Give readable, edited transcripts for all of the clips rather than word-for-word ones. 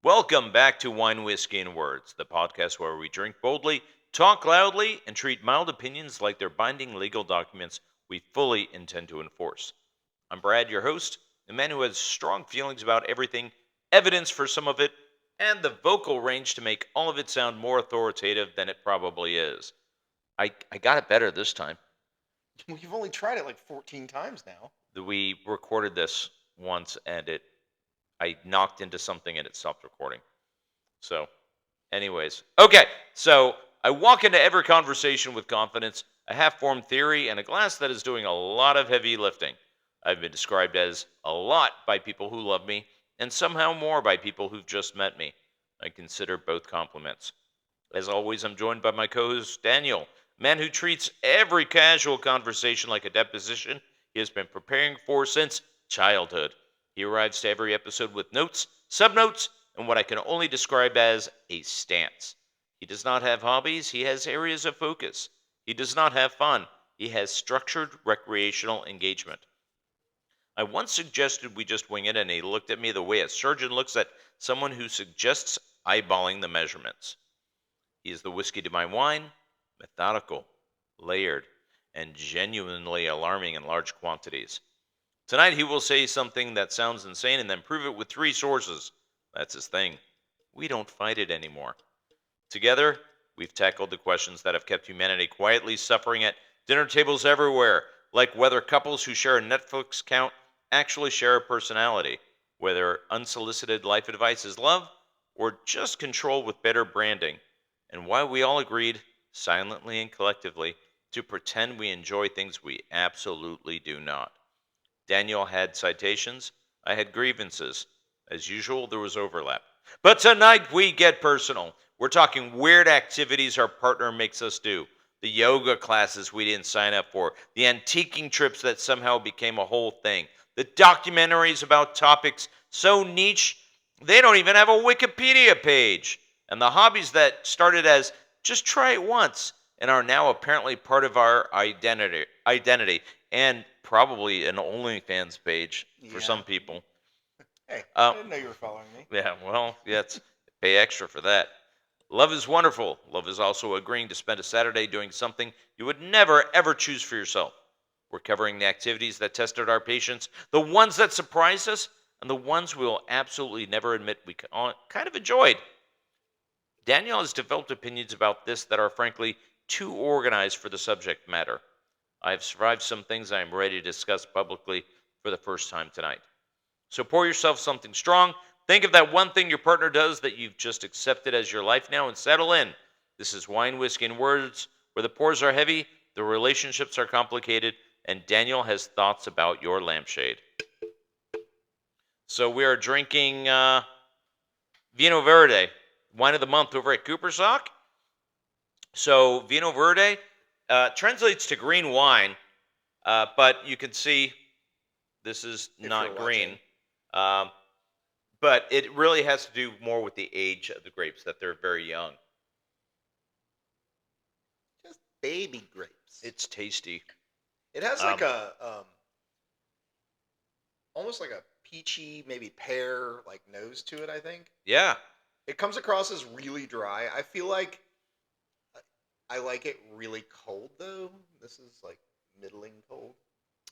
Welcome back to Wine, Whiskey, and Words, the podcast where we drink boldly, talk loudly, and treat mild opinions like they're binding legal documents we fully intend to enforce. I'm Brad, your host, a man who has strong feelings about everything, evidence for some of it, and the vocal range to make all of it sound more authoritative than it probably is. I got it better this time. You've only tried it like 14 times now. We recorded this once and I knocked into something and it stopped recording. So, anyways, okay. So I walk into every conversation with confidence, a half-formed theory, and a glass that is doing a lot of heavy lifting. I've been described as a lot by people who love me, and somehow more by people who've just met me. I consider both compliments. As always, I'm joined by my co-host Daniel, a man who treats every casual conversation like a deposition he has been preparing for since childhood. He arrives to every episode with notes, subnotes, and what I can only describe as a stance. He does not have hobbies, he has areas of focus. He does not have fun, he has structured recreational engagement. I once suggested we just wing it, and he looked at me the way a surgeon looks at someone who suggests eyeballing the measurements. He is the whiskey to my wine, methodical, layered, and genuinely alarming in large quantities. Tonight he will say something that sounds insane and then prove it with 3 sources. That's his thing. We don't fight it anymore. Together, we've tackled the questions that have kept humanity quietly suffering at dinner tables everywhere, like whether couples who share a Netflix account actually share a personality, whether unsolicited life advice is love or just control with better branding, and why we all agreed, silently and collectively, to pretend we enjoy things we absolutely do not. Daniel had citations, I had grievances. As usual, there was overlap. But tonight we get personal. We're talking weird activities our partner makes us do, the yoga classes we didn't sign up for, the antiquing trips that somehow became a whole thing, the documentaries about topics so niche they don't even have a Wikipedia page, and the hobbies that started as just try it once and are now apparently part of our identity and probably an OnlyFans page for Yeah. some people. Hey, I Uh, didn't know you were following me. yeah, well, yeah, it's pay extra for that. Love is wonderful. Love is also agreeing to spend a Saturday doing something you would never, ever choose for yourself. We're covering the activities that tested our patience, the ones that surprised us, and the ones we will absolutely never admit we kind of enjoyed. Danielle has developed opinions about this that are frankly too organized for the subject matter. I have survived some things I am ready to discuss publicly for the first time tonight. So pour yourself something strong. Think of that one thing your partner does that you've just accepted as your life now and settle in. This is Wine, Whiskey, and Words, where the pours are heavy, the relationships are complicated, and Daniel has thoughts about your lampshade. So we are drinking Vino Verde, wine of the month over at Coopersock. So Vino Verde translates to green wine, but you can see this is If not you're green. watching. Um, but it really has to do more with the age of the grapes, that they're very young. Just baby grapes. It's tasty. It has Um, like a almost like a peachy, maybe pear like nose to it. I think yeah, it comes across as really dry. I feel like I like it really cold though. This is like middling cold.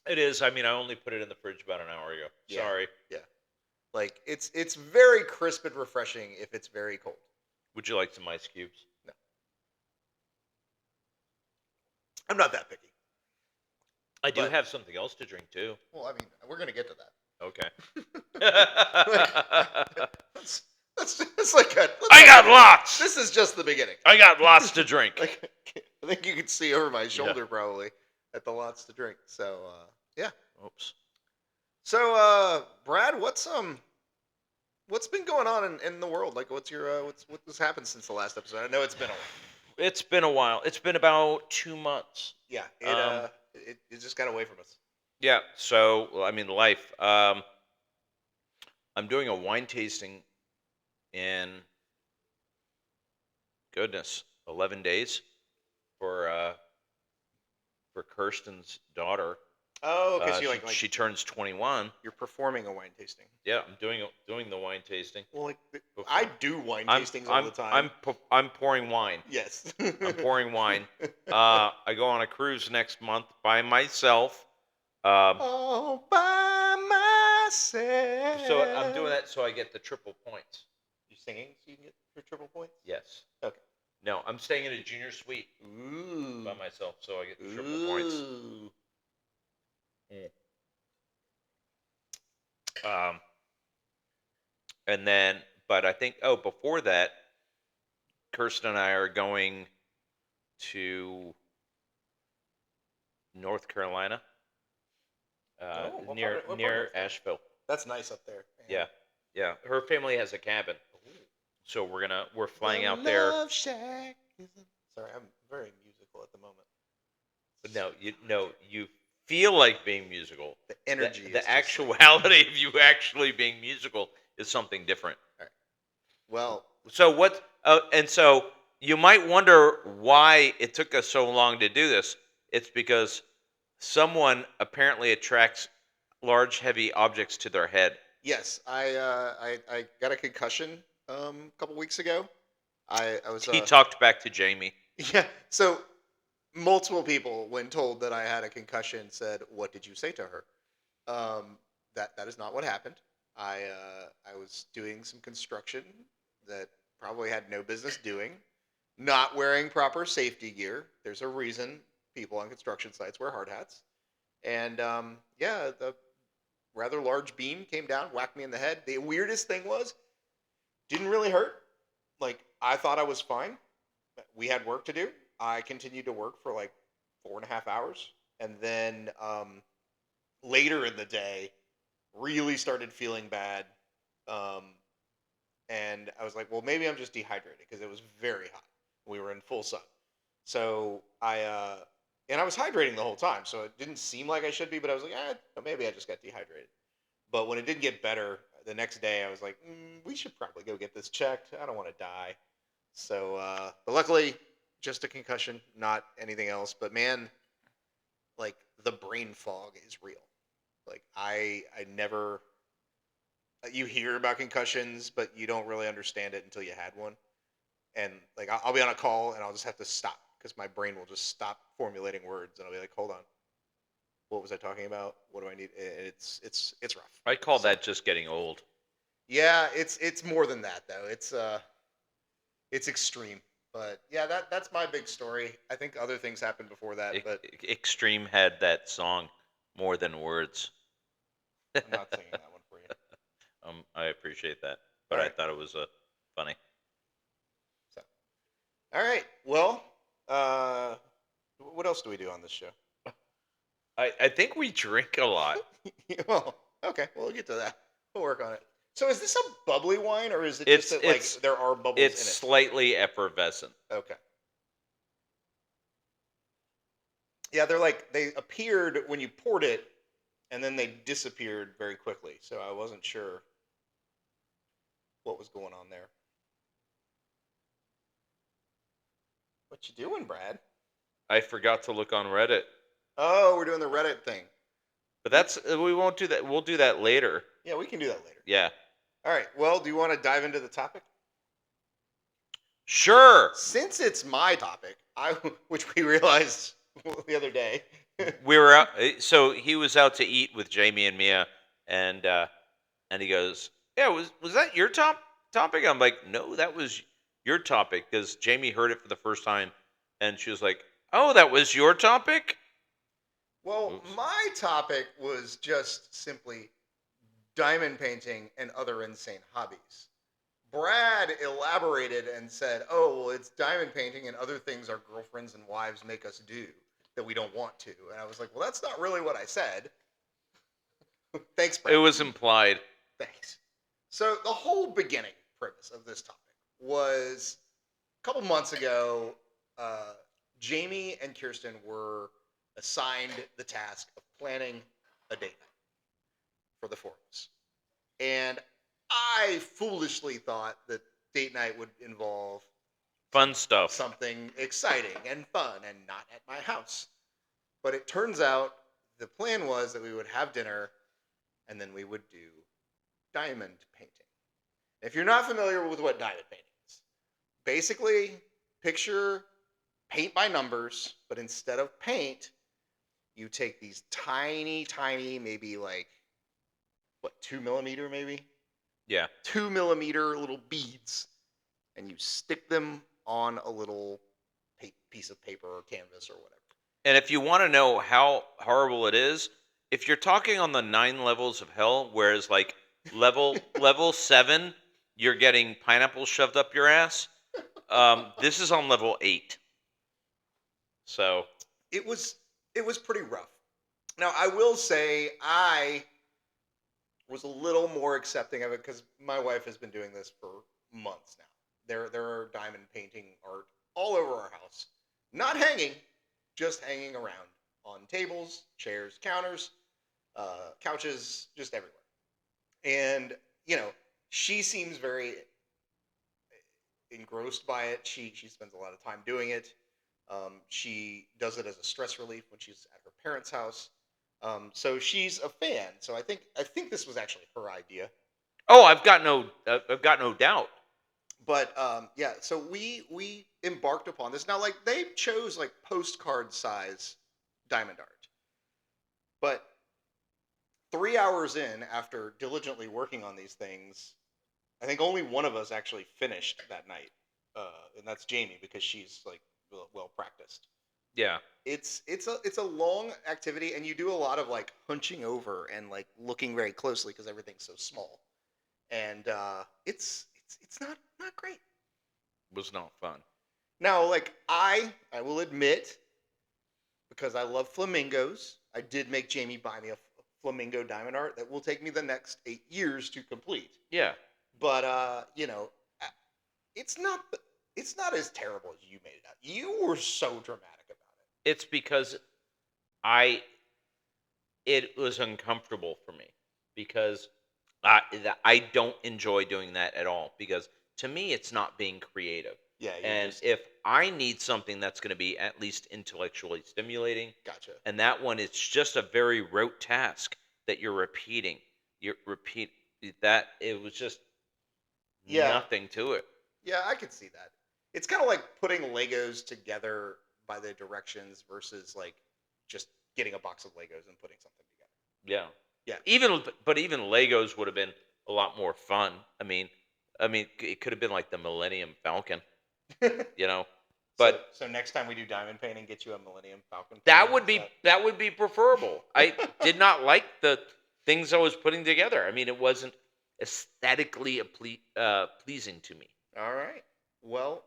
it is. I mean, I only put it in the fridge about an hour ago. Yeah. Sorry. Yeah. Like it's very crisp and refreshing if it's very cold. Would you like some ice cubes? No, I'm not that picky. I do But have something else to drink too. well, I mean, we're gonna get to that. Okay. Let's, let's like I got lots. This is just the beginning. I got lots to drink. Like, I think you can see over my shoulder probably at the lots to drink. So yeah. Oops. So Brad, what's been going on in the world? Like, what's happened since the last episode? I know it's been a while. It's been a while. It's been about 2 months. Yeah. It just got away from us. Yeah. So I mean, life. I'm doing a wine tasting in goodness 11 days for Kirsten's daughter. Oh, okay. So you She turns 21. you're performing a wine tasting. Yeah, I'm doing the wine tasting. Well, like Before. I do wine tastings all the time. I'm pouring wine. Yes. I'm pouring wine. I go on a cruise next month by myself. All by myself. So I'm doing that so I get the triple points. You singing so you can get your triple points? Yes. Okay. No, I'm staying in a junior suite Ooh. by myself, so I get the triple points. Ooh. And then, but I think, before that, Kirsten and I are going to North Carolina, what near part of near North Carolina? Asheville. That's nice up there. Yeah, yeah. Her family has a cabin, so we're flying The out there. Love Shack Sorry, I'm very musical at the moment. No, you feel like being musical. The energy. The is actuality of you actually being musical is something different. All right. Well, So what? And so you might wonder why it took us so long to do this. It's because someone apparently attracts large, heavy objects to their head. yes, I got a concussion a couple weeks ago. I was He talked back to Jamie. yeah. So multiple people, when told that I had a concussion, said, "What did you say to her?" That is not what happened. I was doing some construction that probably had no business doing, not wearing proper safety gear. There's a reason people on construction sites wear hard hats, and yeah, the rather large beam came down, whacked me in the head. The weirdest thing was, didn't really hurt. Like I thought I was fine. We had work to do. I continued to work for like 4.5 hours, and then later in the day, really started feeling bad. Um, and I was like, well, maybe I'm just dehydrated because it was very hot. We were in full sun, so I was hydrating the whole time, so it didn't seem like I should be, but I was like, maybe I just got dehydrated. But when it didn't get better the next day, I was like, we should probably go get this checked. I don't want to die. So, but luckily, just a concussion, not anything else. But man, like the brain fog is real. Like I never. You hear about concussions, but you don't really understand it until you had one. And like I'll be on a call and I'll just have to stop because my brain will just stop formulating words, and I'll be like, hold on, what was I talking about? What do I need? It's rough. I call that just getting old. Yeah, it's more than that though. It's extreme. But yeah, that's my big story. I think other things happened before that, but Extreme had that song, More Than Words. I'm not singing that one for you. I appreciate that, but All I right. thought it was funny. So, all right. Well, what else do we do on this show? I think we drink a lot. Well, okay, we'll get to that. We'll work on it. So, is this a bubbly wine, or is it It's- just that like it's- there are bubbles It's in it? slightly effervescent. Okay. Yeah, they're like they appeared when you poured it, and then they disappeared very quickly. So I wasn't sure what was going on there. What you doing, Brad? I forgot to look on Reddit, Oh, we're doing the Reddit thing. but we won't do that. We'll do that later. Yeah, we can do that later. Yeah, All right. Well, do you want to dive into the topic? sure. Since it's my topic, which we realized the other day. We were out. So he was out to eat with Jamie and Mia, and he goes, "Yeah, was that your topic?" I'm like, "No, that was your topic," because Jamie heard it for the first time, and she was like, "Oh, that was your topic." Well, Oops. my topic was just simply diamond painting and other insane hobbies. Brad elaborated and said, "Oh, well, it's diamond painting and other things our girlfriends and wives make us do that we don't want to." And I was like, "Well, that's not really what I said." Thanks, Brad. It was implied. Thanks. So the whole beginning premise of this topic was a couple months ago. Jamie and Kirsten were assigned the task of planning a date night for the four of us, and I foolishly thought that date night would involve Fun stuff. something exciting and fun, and not at my house. But it turns out the plan was that we would have dinner, and then we would do diamond painting. If you're not familiar with what diamond painting is, basically picture paint by numbers, but instead of paint, you take these tiny, tiny, maybe like what, 2 millimeter, maybe Yeah. 2 millimeter little beads, and you stick them on a little piece of paper or canvas or whatever. And if you want to know how horrible it is, if you're talking on the 9 levels of hell, whereas like level 7, you're getting pineapple shoved up your ass. This is on level 8. So It was pretty rough. Now I will say I was a little more accepting of it because my wife has been doing this for months now. There are diamond painting art all over our house, not hanging, just hanging around on tables, chairs, counters, couches, just everywhere. And she seems very engrossed by it. She spends a lot of time doing it. She does it as a stress relief when she's at her parents' house. So she's a fan. So I think this was actually her idea. I've got no doubt. But yeah, so we embarked upon this. Now, like they chose like postcard size diamond art, but 3 hours in, after diligently working on these things, I think only one of us actually finished that night, and that's Jamie because she's like well practiced. Yeah. It's a long activity, and you do a lot of like hunching over and like looking very closely because everything's so small, and it's not great. Was not fun. Now, like I will admit, because I love flamingos, I did make Jamie buy me a flamingo diamond art that will take me the next 8 years to complete. Yeah. But it's not it's not as terrible as you made it out. You were so dramatic about it. It's because it was uncomfortable for me because I don't enjoy doing that at all because to me it's not being creative. Yeah, And if I need something that's going to be at least intellectually stimulating, gotcha. and that one it's just a very rote task that you're repeating. You repeat that it was just Yeah. nothing to it. Yeah, I could see that. It's kind of like putting Legos together by the directions versus like just getting a box of Legos and putting something together. Yeah. Yeah. Even Legos would have been a lot more fun. I mean it could have been like the Millennium Falcon, you know. But so next time we do diamond painting, get you a Millennium Falcon. that would be preferable. I did not like the things I was putting together. I mean, it wasn't aesthetically pleasing to me. All right. Well,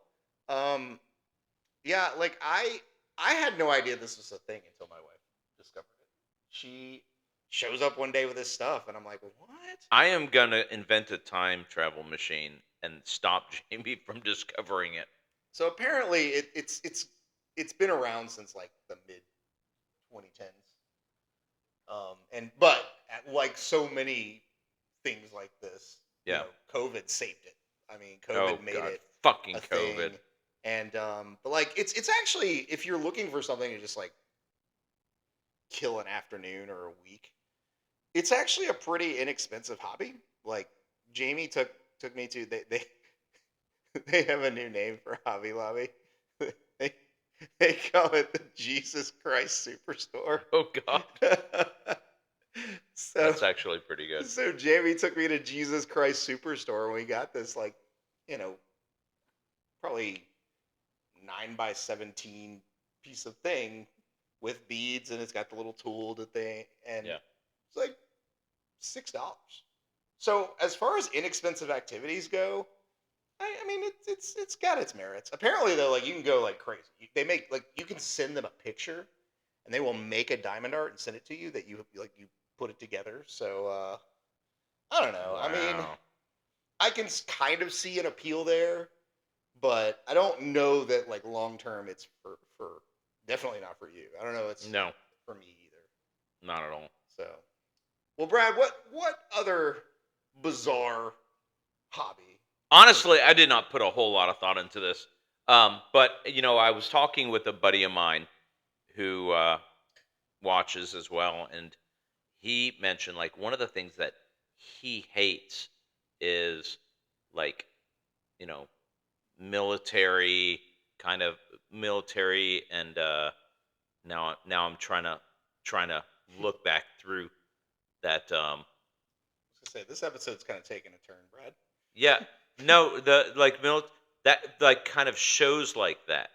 yeah, like I had no idea this was a thing until my wife discovered it. She shows up one day with this stuff, and I'm like, what? I am gonna invent a time travel machine and stop Jamie from discovering it. So apparently, it's been around since like the mid 2010s. But like so many things like this, Yeah. COVID saved it. I mean, Oh COVID made God, it fucking a COVID. thing. And but like it's actually, if you're looking for something to just like kill an afternoon or a week, it's actually a pretty inexpensive hobby. Like Jamie took me to they they have a new name for Hobby Lobby. they they call it the Jesus Christ Superstore. Oh God, so that's actually pretty good. so Jamie took me to Jesus Christ Superstore, and we got this like, you know, probably 9 by 17 piece of thing with beads, and it's got the little tool that they, and Yeah. it's like $6. So as far as inexpensive activities go, I mean it's got its merits. Apparently though, like you can go like crazy. They make like, you can send them a picture, and they will make a diamond art and send it to you that you put it together. So I don't know. I mean, Wow. I can kind of see an appeal there, but I don't know that like long term it's for definitely not for you. I don't know it's No, for me either. not at all. So, well, Brad, what other bizarre hobby? Honestly, I did not put a whole lot of thought into this. But I was talking with a buddy of mine who watches as well, and he mentioned like one of the things that he hates is like you know military kind of military and now I'm trying to look back through that I was gonna say this episode's kind of taking a turn, Brad. yeah no the like that like kind of shows like that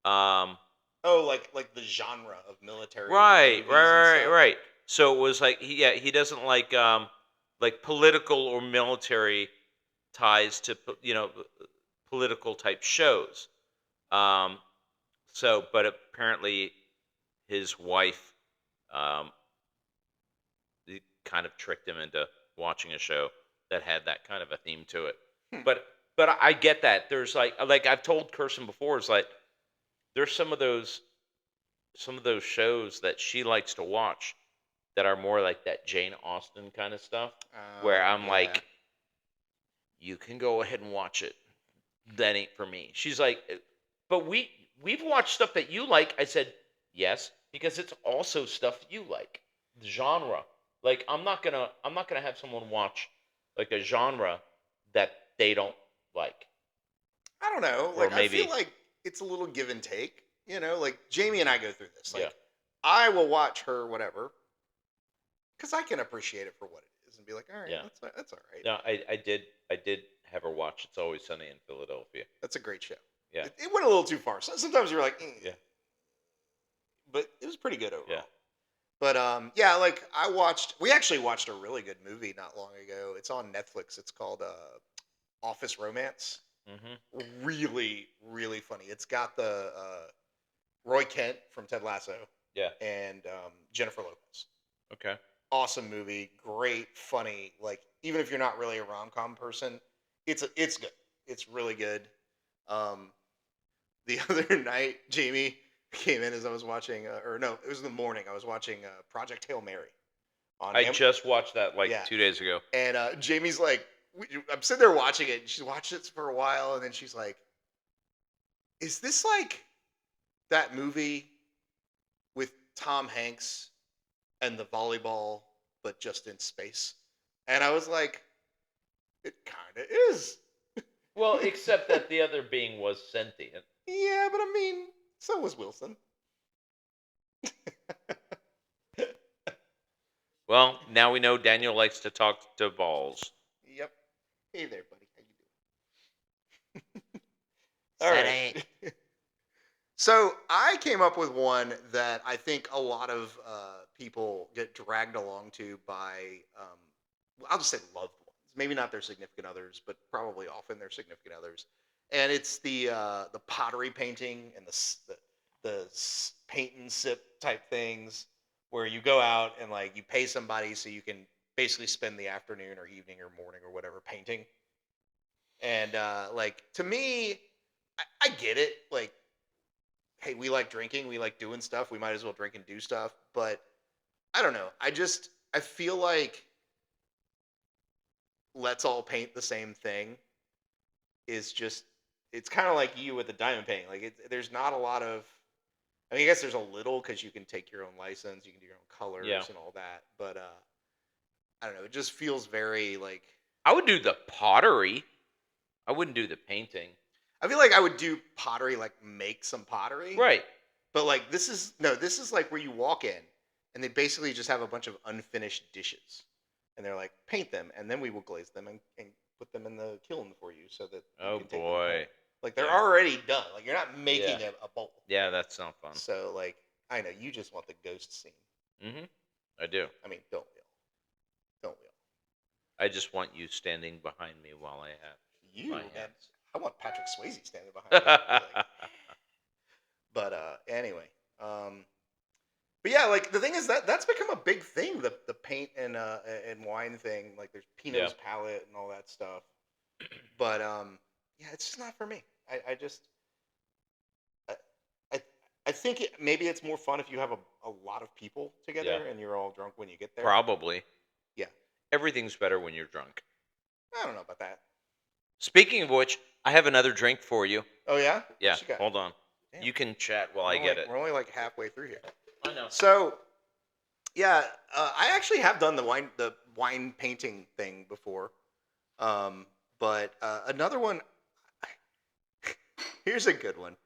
um Oh, like the genre of military right right movies and right right stuff. right. So it was like he doesn't like political or military ties to political type shows. Um, but apparently his wife um, kind of tricked him into watching a show that had that kind of a theme to it. Hmm. But I get that. There's like I've told Kirsten before. It's like there's some of those shows that she likes to watch that are more like that Jane Austen kind of stuff, where Oh I'm yeah. like, you can go ahead and watch it. That ain't for me. She's like, but we've watched stuff that you like. I said, yes, because it's also stuff you like. The genre. Like I'm not gonna have someone watch like a genre that they don't like. I don't know. Or Like I feel maybe like it's a little give and take. You know, like Jamie and I go through this. yeah. Like I will watch her whatever because I can appreciate it for what it is and be like, all right, Yeah. that's all right. No, I did have her watch It's Always Sunny in Philadelphia. That's a great show. Yeah. It went a little too far. So, sometimes you're like, Yeah. but it was pretty good Yeah. overall. But yeah, like we actually watched a really good movie not long ago. It's on Netflix. It's called Office Romance. Mhm. Really, really funny. It's got the Roy Kent from Ted Lasso Yeah. and Jennifer Lopez. Okay. Awesome movie, great, funny. Like even if you're not really a rom com person, it's good. It's really good. Um, the other night, Jamie came in as I was watching, or no, it was in the morning. I was watching Project Hail Mary on I just watched that like yeah, 2 days ago. and Jamie's like, I'm sitting there watching it. And she's watched it for a while, and then she's like, "Is this like that movie with Tom Hanks and the volleyball, but just in space?" And I was like, "It kind of is." Well, except that the other being was sentient. Yeah, but I mean, so was Wilson. Well, now we know Daniel likes to talk to balls. Yep. Hey there, buddy. How you doing? All Sorry. right. So I came up with one that I think a lot of people get dragged along to by, I'll just say loved ones. Maybe not their significant others, but probably often their significant others. And it's the pottery painting and the paint and sip type things, where you go out and like you pay somebody so you can basically spend the afternoon or evening or morning or whatever painting. And like to me, I get it. Like hey, we like drinking, we like doing stuff, we might as well drink and do stuff. But I don't know. I feel like let's all paint the same thing is just it's kind of like you with the diamond painting. Like there's not a lot of I mean, I guess there's a little because you can take your own license, you can do your own colors Yeah. and all that. But I don't know. It just feels very like I would do the pottery. I wouldn't do the painting. I feel like I would do pottery, like make some pottery. Right. But like this is like where you walk in and they basically just have a bunch of unfinished dishes. And they're like, paint them and then we will glaze them and put them in the kiln for you so that you Oh can take them home. boy. Like they're Yeah. already done. Like you're not making Yeah. a bowl. Yeah, that's not fun. So like I know you just want the ghost scene. Mhm. I do. I mean, don't we all? Don't we all? I just want you standing behind me while I have You my man, hands. I want Patrick Swayze standing behind me. Like, but anyway, but yeah, like the thing is that's become a big thing. The paint and wine thing. Like there's Yeah. Pinot's palette and all that stuff. But yeah, it's just not for me. I just I I, I think maybe it's more fun if you have a lot of people together Yeah. and you're all drunk when you get there. Probably. Yeah, Everything's better when you're drunk. I don't know about that. Speaking of which, I have another drink for you. Oh yeah, Yeah. what you got? Hold on. Damn. You can chat while We're I only, get it. We're only like halfway through here. I know. So Yeah, I actually have done the wine painting thing before. But another one. Here's a good one.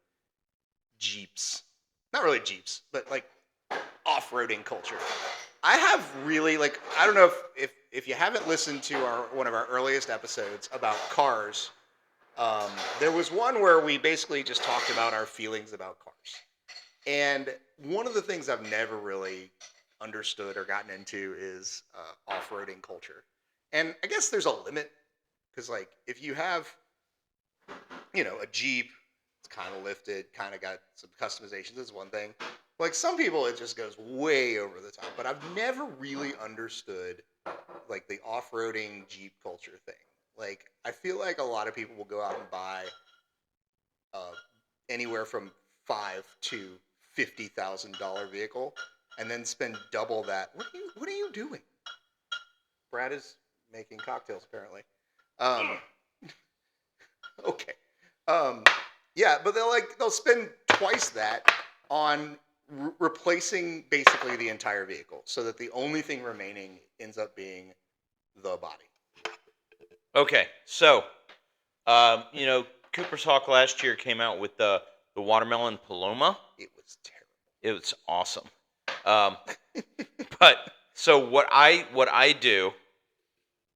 Jeeps. Not really Jeeps, but like off-roading culture. I have really like I don't know if you haven't listened to our one of our earliest episodes about cars. There was one where we basically just talked about our feelings about cars. And one of the things I've never really understood or gotten into is off-roading culture. And I guess there's a limit because like if you have a Jeep, it's kind of lifted, kind of got some customizations. Is one thing. Like some people, it just goes way over the top. But I've never really understood like the off-roading Jeep culture thing. Like I feel like a lot of people will go out and buy uh, anywhere from $5,000 to $50,000 vehicle, and then spend double that. What are you doing? Brad is making cocktails apparently. Um, okay. Um, yeah, but they'll spend twice that on replacing basically the entire vehicle, so that the only thing remaining ends up being the body. Okay, so Cooper's Hawk last year came out with the watermelon Paloma. It was terrible. It was awesome. Um, but so what I do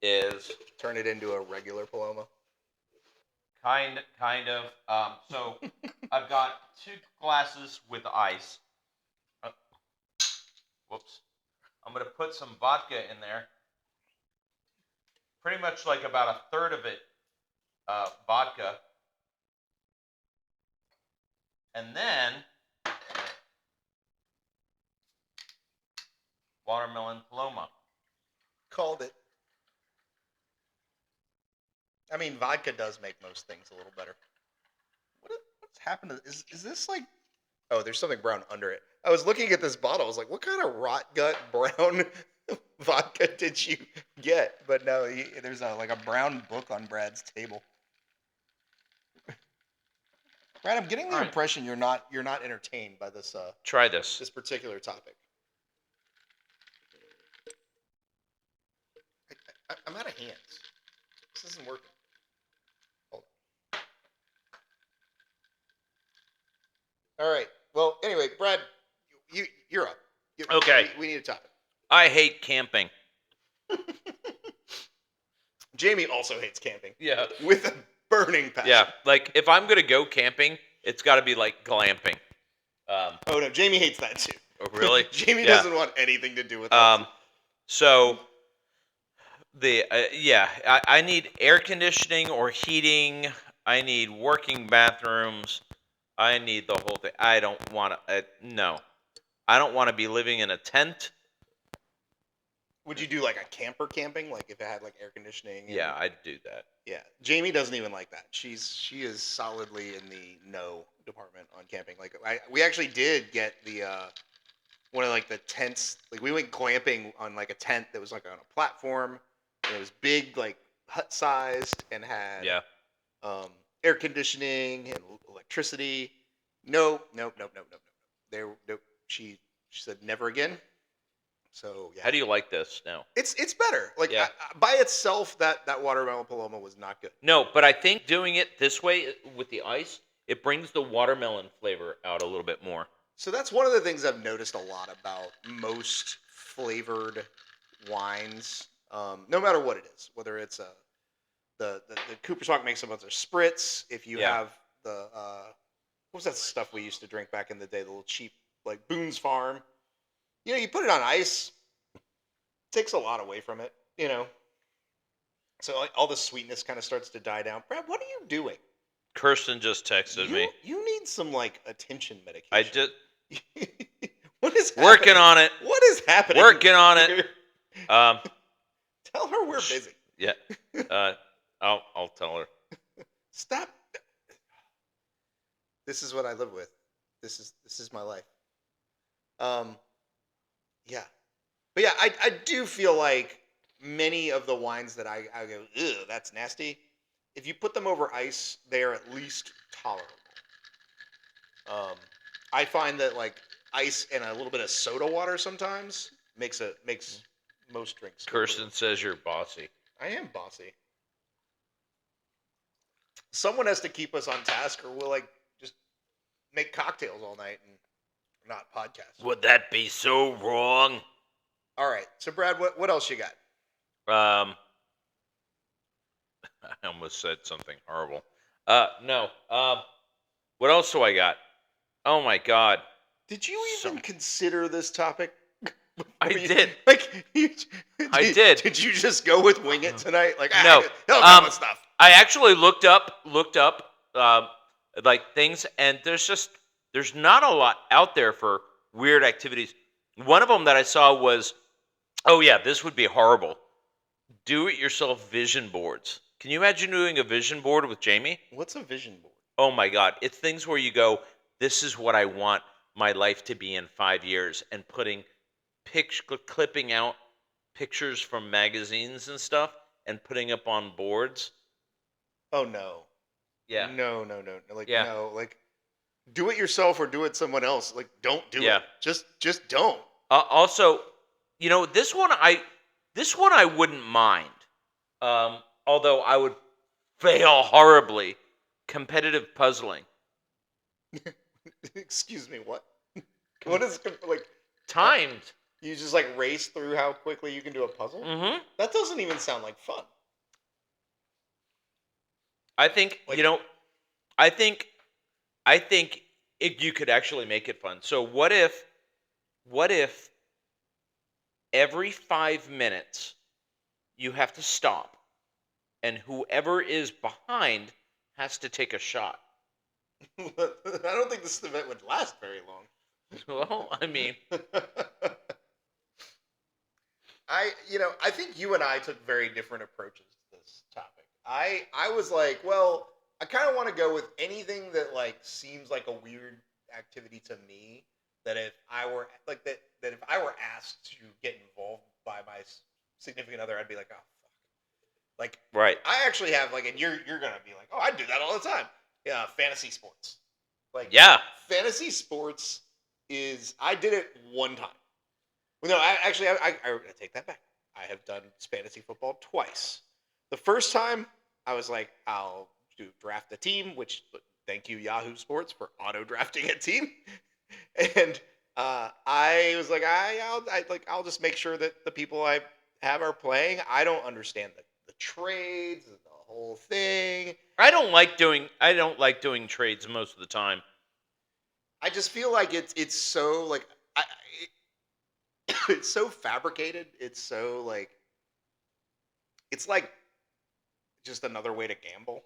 is Turn it into a regular Paloma. kind of. So I've got 2 glasses with ice. Uh, whoops. I'm gonna put some vodka in there. Pretty much like about a third of it vodka, and then watermelon Paloma. Called it. I mean, vodka does make most things a little better. What's happened to is this like? Oh, there's something brown under it. I was looking at this bottle. I was like, what kind of rot gut brown vodka did you get? But no, there's like a brown book on Brad's table. Brad, I'm getting the All right. impression you're not entertained by this Try this. this particular topic. I'm out of hands. This isn't working. Hold on. All right. Well, anyway, Brad, you're up. Okay. We need a topic. I hate camping. Jamie also hates camping Yeah. with a burning passion. Yeah. Like if I'm gonna go camping, it's got to be like glamping. Oh no, Jamie hates that too. Oh, really? Jamie Yeah. doesn't want anything to do with that. So I need air conditioning or heating. I need working bathrooms. I need the whole thing. I don't want to. No, I don't want to be living in a tent. Would you do like a camper camping, like if it had like air conditioning? Yeah, I'd do that. Yeah, Jamie doesn't even like that. She is solidly in the no department on camping. Like we actually did get the one of like the tents. Like we went glamping on like a tent that was like on a platform. And it was big, like hut sized, and had air conditioning and electricity. Nope. Nope. She said never again. So yeah. How do you like this now? It's better. Like Yeah. by itself, that watermelon Paloma was not good. No, but I think doing it this way with the ice, it brings the watermelon flavor out a little bit more. So that's one of the things I've noticed a lot about most flavored wines, no matter what it is, whether it's the Cooper's Hawk makes a bunch of spritz. If you Yeah. have the what was that stuff we used to drink back in the day, the little cheap like Boone's Farm, you put it on ice, takes a lot away from it. So like, all the sweetness kind of starts to die down. Brad, what are you doing? Kirsten just texted me. You need some like attention medication. I just What is working happening? on it. What is happening? Working on it. here? Um, Tell her we're busy. yeah. I'll tell her. Stop. This is what I live with. This is my life. Yeah. But yeah, I do feel like many of the wines that I go, ew, that's nasty. If you put them over ice, they are at least tolerable. I find that like ice and a little bit of soda water sometimes makes most drinks. go Kirsten through. says you're bossy. I am bossy. Someone has to keep us on task, or we'll like just make cocktails all night and not podcast. Would that be so wrong? All right. So Brad, what else you got? Um, I almost said something horrible. No. What else do I got? Oh my God. Did you So even consider this topic? I Were you- did. Like, I did. Did you just go with wing it tonight? Like, No. he'll come with stuff. I actually looked up, like things, and there's not a lot out there for weird activities. One of them that I saw was, oh yeah, this would be horrible. Do-it-yourself vision boards. Can you imagine doing a vision board with Jamie? What's a vision board? Oh my God. It's things where you go, this is what I want my life to be in 5 years, and clipping out pictures from magazines and stuff and putting up on boards. Oh no. Yeah. No. Like Yeah. no. Like, do it yourself or do it someone else. Like, don't do Yeah. it. Just don't. Also, this one I wouldn't mind. Although I would fail horribly. Competitive puzzling. Excuse me. What? What is like Timed. you just like race through how quickly you can do a puzzle? Mm-hmm. That doesn't even sound like fun. I think Like- I think you could actually make it fun. So what if every 5 minutes you have to stop, and whoever is behind has to take a shot? I don't think this event would last very long. Well, I mean, I think you and I took very different approaches to this topic. I was like, well, I kind of want to go with anything that like seems like a weird activity to me. That if I were like that if I were asked to get involved by my significant other, I'd be like, oh fuck. Like, right. I actually have like, and you're gonna be like, oh, I do that all the time. Yeah, fantasy sports. Like, Yeah. fantasy sports is. I did it one time. Well, no, I take that back. I have done fantasy football twice. The first time, I was like, I'll draft a team, which thank you Yahoo Sports for auto drafting a team, and I was like, I'll just make sure that the people I have are playing. I don't understand the trades, the whole thing. I don't like doing trades most of the time. I just feel like it's so like it's so fabricated. It's so like it's like just another way to gamble.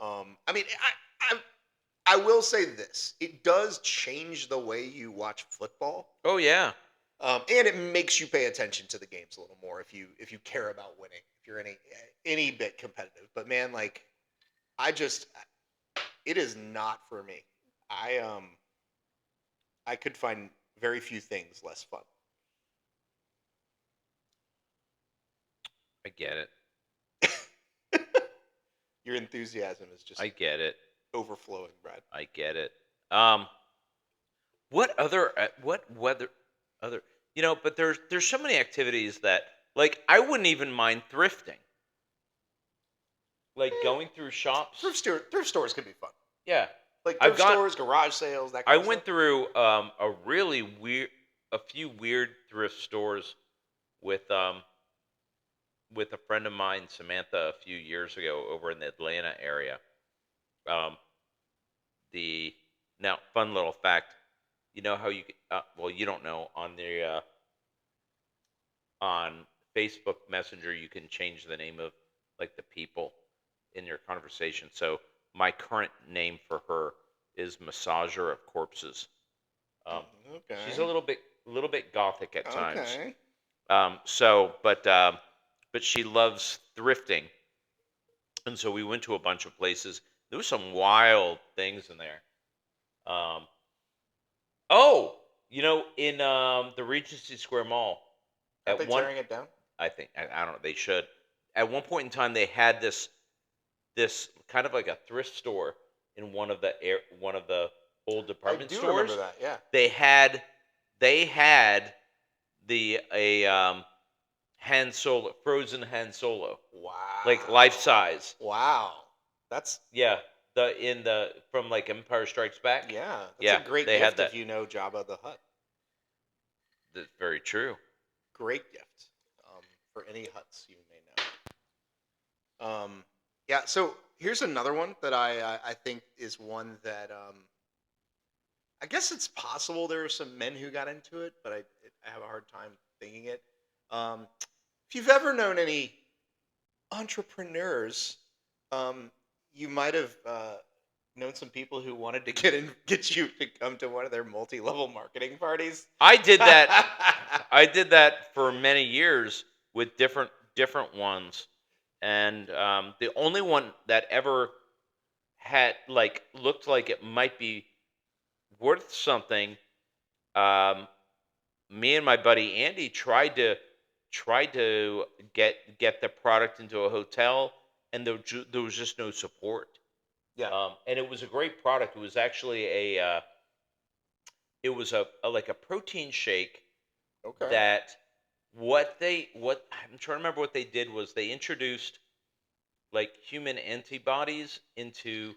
I mean, I will say this: it does change the way you watch football, Oh yeah. and it makes you pay attention to the games a little more if you care about winning, if you're any bit competitive. But man, like it is not for me. I could find very few things less fun. I get it. Your enthusiasm is just I get it. overflowing, Brad. I get it. What other but there's so many activities that, like, I wouldn't even mind thrifting. Like going through shops. Thrift stores can be fun. Yeah. Like I've thrift got- stores, garage sales, that I kind of went stuff. through a few weird thrift stores with a friend of mine, Samantha, a few years ago over in the Atlanta area. Now, fun little fact, you know how you don't know, on Facebook Messenger you can change the name of like the people in your conversation. So my current name for her is Massager of Corpses. Okay. She's a little bit gothic at times. Okay. But she loves thrifting, and so we went to a bunch of places. There was some wild things in there. In the Regency Square Mall, Are they tearing it down? I think I don't know. They should. At one point in time, they had this kind of like a thrift store in one of the old department I do stores. remember that. Yeah. They had the a Han Solo, frozen Han Solo, like life Wow. size. Wow. That's Yeah, the from like Empire Strikes Back. yeah. That's a Yeah, great they had gift if that. you know Jabba the Hutt. That's very true. Great gift for any Hutts you may know. Yeah. So here's another one that I think is one that I guess it's possible there are some men who got into it, but I have a hard time thinking it. If you've ever known any entrepreneurs, um, you might have known some people who wanted to get you to come to one of their multi-level marketing parties. I did that. I did that for many years with different ones, and the only one that ever had like looked like it might be worth something. Um, Me and my buddy Andy tried to get the product into a hotel, and there was just no support. Yeah. And it was a great product. It was actually a like a protein shake Okay. that what I'm trying to remember what they did was they introduced like human antibodies into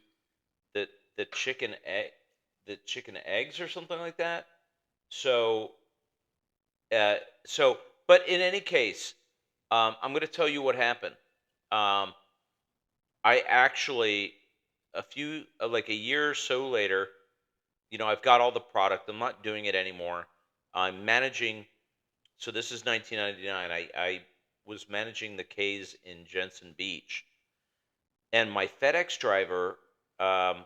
the the chicken egg the chicken eggs or something like that. So uh so but in any case, I'm going to tell you what happened. Um I actually like a year or so later, I've got all the product. I'm not doing it anymore. I'm managing. So this is 1999. I was managing the K's in Jensen Beach, and my FedEx driver um,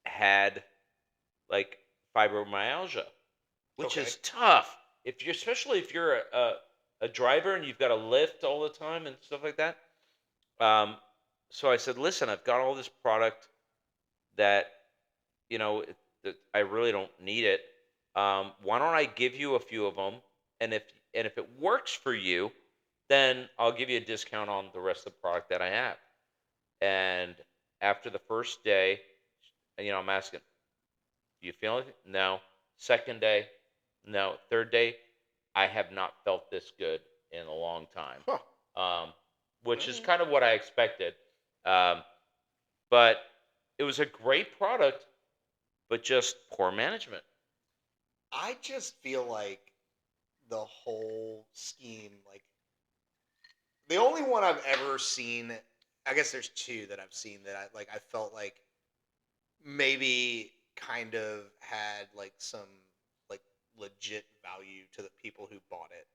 had like fibromyalgia, which Okay. is tough. If you're especially if you're a driver and you've got to lift all the time and stuff like that. Um, so I said, listen, I've got all this product that that I really don't need it. Why don't I give you a few of them, and if it works for you, then I'll give you a discount on the rest of the product that I have. And after the first day, I'm asking, do you feel it? No. Second day, no. Third day, I have not felt this good in a long time, Huh. um, which is Mm. kind of what I expected. Um, but it was a great product, but just poor management. I just feel like the whole scheme, like the only one I've ever seen, I guess there's two that I've seen that I felt like maybe kind of had like some like legit value to the people who bought it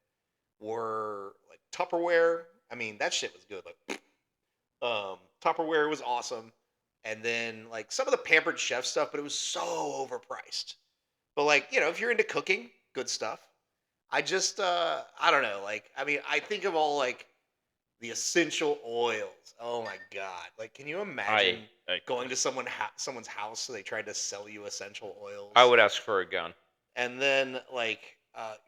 were like Tupperware. I mean, that shit was good. Like Tupperware was awesome. And then like some of the Pampered Chef stuff, but it was so overpriced. But like, if you're into cooking, good stuff. I don't know, like I mean, I think of all like the essential oils. Oh my god. Like can you I imagine I, going to someone's house so they tried to sell you essential I oils? would ask for a gun. And then like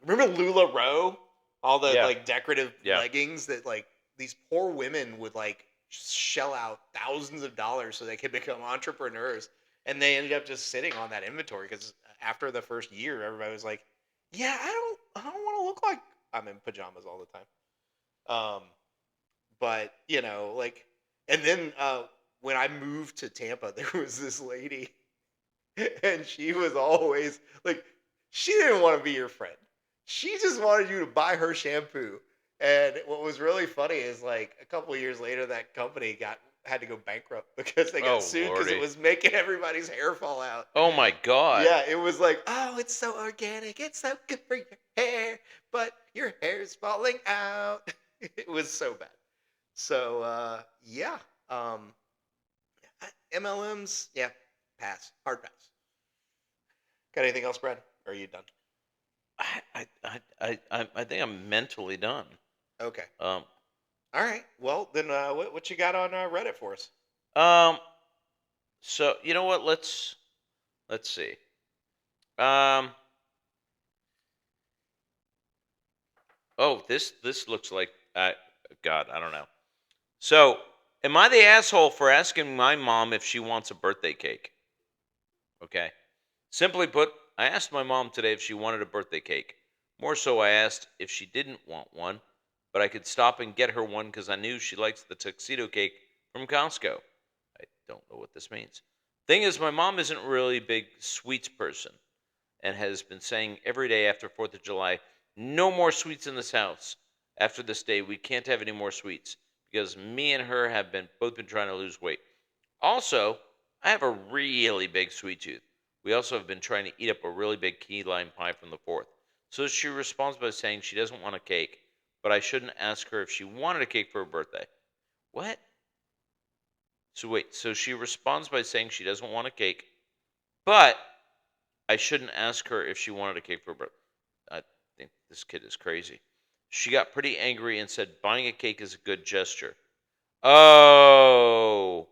remember LuLaRoe? All the Yeah, like decorative yeah. leggings that like these poor women would like shell out thousands of dollars so they could become entrepreneurs, and they ended up just sitting on that inventory because after the first year, everybody was like, "Yeah, I don't want to look like I'm in pajamas all the time." But like, and then when I moved to Tampa, there was this lady, and she was always like, she didn't want to be your friend. She just wanted you to buy her shampoo. And what was really funny is like a couple of years later, that company had to go bankrupt because they got Oh sued because it lordy. was making everybody's hair fall out. Oh my God. Yeah, it was like, oh, it's so organic, it's so good for your hair, but your hair's falling out. It was so bad. So yeah, um, MLMs, yeah, pass, hard pass. Got anything else, Brad? Or are you done? I think I'm mentally done. Okay. Um, All right. Well, then what you got on Reddit for us? um. So you know what? Let's see. Um. Oh, this looks like God. I don't know. So, am I the asshole for asking my mom if she wants a birthday cake? Okay. Simply put, I asked my mom today if she wanted a birthday cake. More so, I asked if she didn't want one, but I could stop and get her one because I knew she likes the tuxedo cake from Costco. I don't know what this means. Thing is, my mom isn't really a big sweets person and has been saying every day after 4th of July, no more sweets in this house. After this day, we can't have any more sweets because me and her have both been trying to lose weight. Also, I have a really big sweet tooth. We also have been trying to eat up a really big key lime pie from the 4th. So she responds by saying she doesn't want a cake, but I shouldn't ask her if she wanted a cake for her birthday. What? So wait, so she responds by saying she doesn't want a cake, but I shouldn't ask her if she wanted a cake for her birthday. I think this kid is crazy. She got pretty angry and said buying a cake is a good gesture. Oh.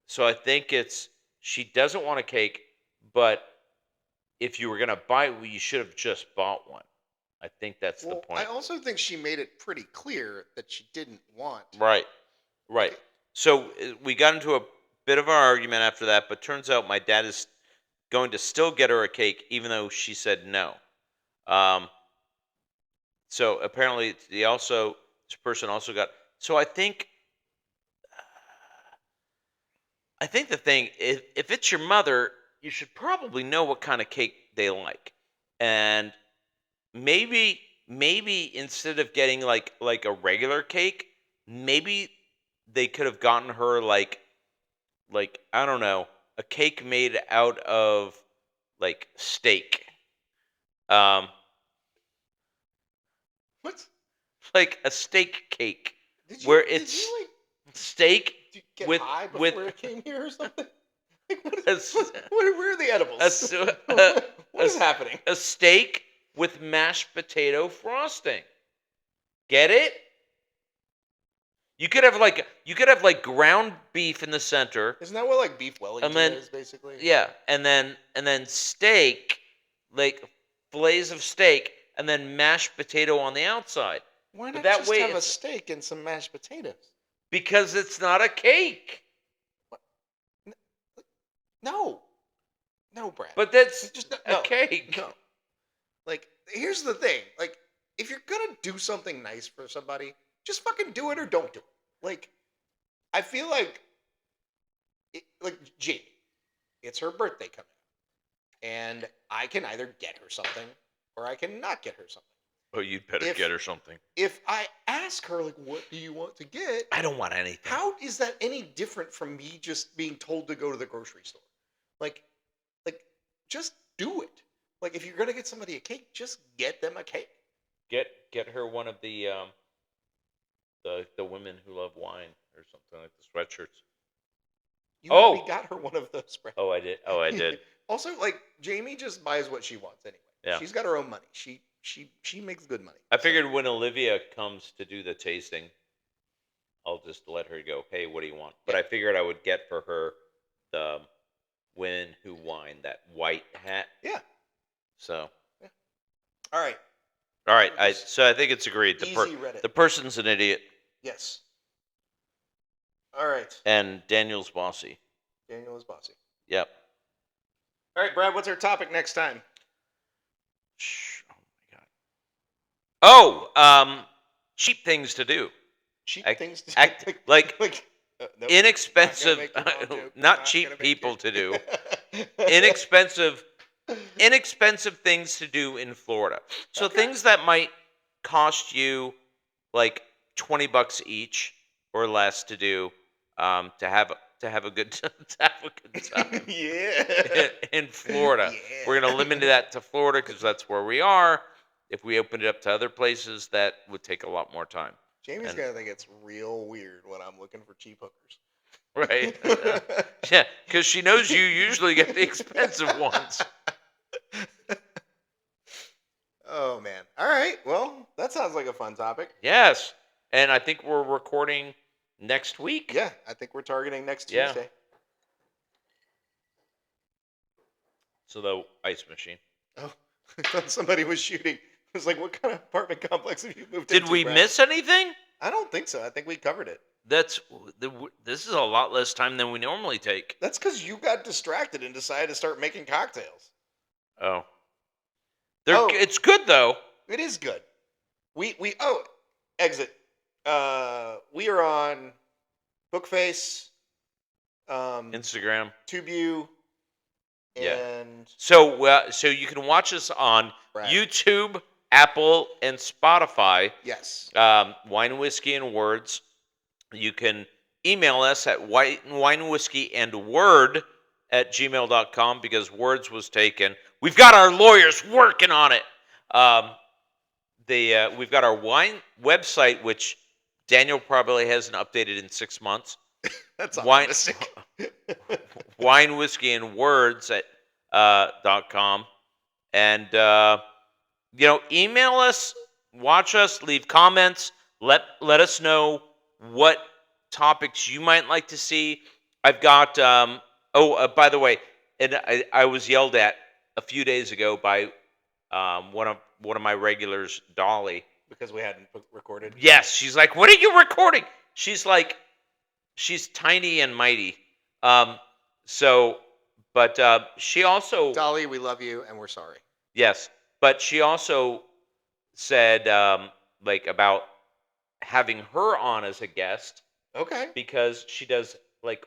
So I think it's she doesn't want a cake, but if you were going to buy it, well, you should have just bought one. I think that's the Well, I point. also think she made it pretty clear that she didn't want. Right. Right. Like, So we got into a bit of an argument after that, but turns out my dad is going to still get her a cake, even though she said no. Um, so apparently, this person also got. So I think the thing if it's your mother, you should probably know what kind of cake they like, and maybe instead of getting like a regular cake, maybe they could have gotten her like I don't know, a cake made out of like steak. Um what? like a steak cake Did you where did it's you like steak did you get with high with before it came here or something? Like a, s- where are the a, edibles? s- a, What is happening? a steak with mashed potato frosting. Get it? You could have like ground beef in the center, Isn't that what like beef and Wellington then is basically? yeah, and then steak, like fillets of steak, and then mashed potato on the outside. Why But not that just way, have a it's steak and some mashed potatoes? because it's not a cake. What? N- No, no, Brad. But that's Just a no, cake. no. Like, here's the thing. Like, if you're gonna do something nice for somebody, just fucking do it or don't do it. Like, I feel like, like Jamie, it's her birthday coming up, and I can either get her something or I can not get her something. Oh, you'd better If get her something. if I ask her like, what do you want to get? I don't want anything. How is that any different from me just being told to go to the grocery store? Like, like, just do it. Like, if you're gonna get somebody a cake, just get them a cake. Get her one of the women who love wine or something like the sweatshirts. You already Oh, got her one of those, Brad. oh, I did. Oh, I did. Also, like Jamie just buys what she wants anyway. Yeah. She's got her own money. She makes good money. I So, figured when Olivia comes to do the tasting, I'll just let her go. Hey, what do you want? But Yeah. I figured I would get for her the Women Who Wine, that white hat. yeah. So, All right. all right. Just So I think it's agreed. easy Reddit. The person's an idiot, Yes. All right. and Daniel's bossy. Daniel is bossy. Yep. All right, Brad. What's our topic next time? Shh. Oh my god. Oh, cheap things to do. Cheap Act, things to act like nope, inexpensive, not gonna make your mom joke. not Not cheap gonna make people your- to do. Inexpensive things to do in Florida. So Okay. things that might cost you like $20 each or less to do, to have a good to have a good time Yeah. in Florida. Yeah. We're gonna limit that to Florida because that's where we are. If we opened it up to other places, that would take a lot more time. Jamie's And- gonna think it's real weird when I'm looking for cheap hookers. Right? Yeah, because she knows you usually get the expensive ones. Oh man. All right. Well, that sounds like a fun topic. Yes, and I think we're recording next week. Yeah, I think we're targeting next Yeah. Tuesday. So the ice machine. Oh, I thought somebody was shooting. I was like, what kind of apartment complex have you moved Did into? we Brad? miss anything? I don't think so. I think we covered it. This is a lot less time than we normally take. That's because you got distracted and decided to start making cocktails. Oh, It's good though. it is good. We exit. We are on Bookface, Instagram. TubeU, Yeah. and So you can watch us on Brad. YouTube, Apple, and Spotify. Yes. Wine, Whiskey, and Words. You can email us at winewhiskeyandword@gmail.com because Words was taken. We've got our lawyers working on it. We've got our wine website, which Daniel probably hasn't updated in 6 months. That's Wine, optimistic. Wine, Whiskey, and Words at .com. And, email us, watch us, leave comments. Let us know what topics you might like to see. I've got, by the way, and I was yelled at a few days ago by one of my regulars, Dolly. Because we hadn't recorded. Yes, she's like, "What are you recording?" She's like, she's tiny and mighty. But she also, Dolly, we love you and we're sorry. yes, but she also said about having her on as a guest Okay. because she does like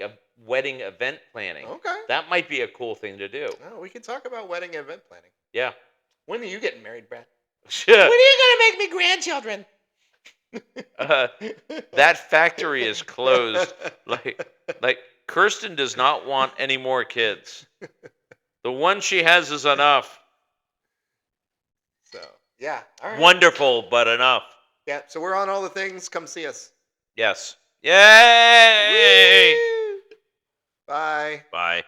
a wedding event planning. Okay. That might be a cool thing to do. Oh, we can talk about wedding and event planning. Yeah. When are you getting married, Brad? When are you gonna make me grandchildren? That factory is closed. Like Kirsten does not want any more kids. The one she has is enough. So yeah, all right. Wonderful, but enough. Yeah, so we're on all the things. Come see us. Yes. Yay! Woo! Bye. Bye.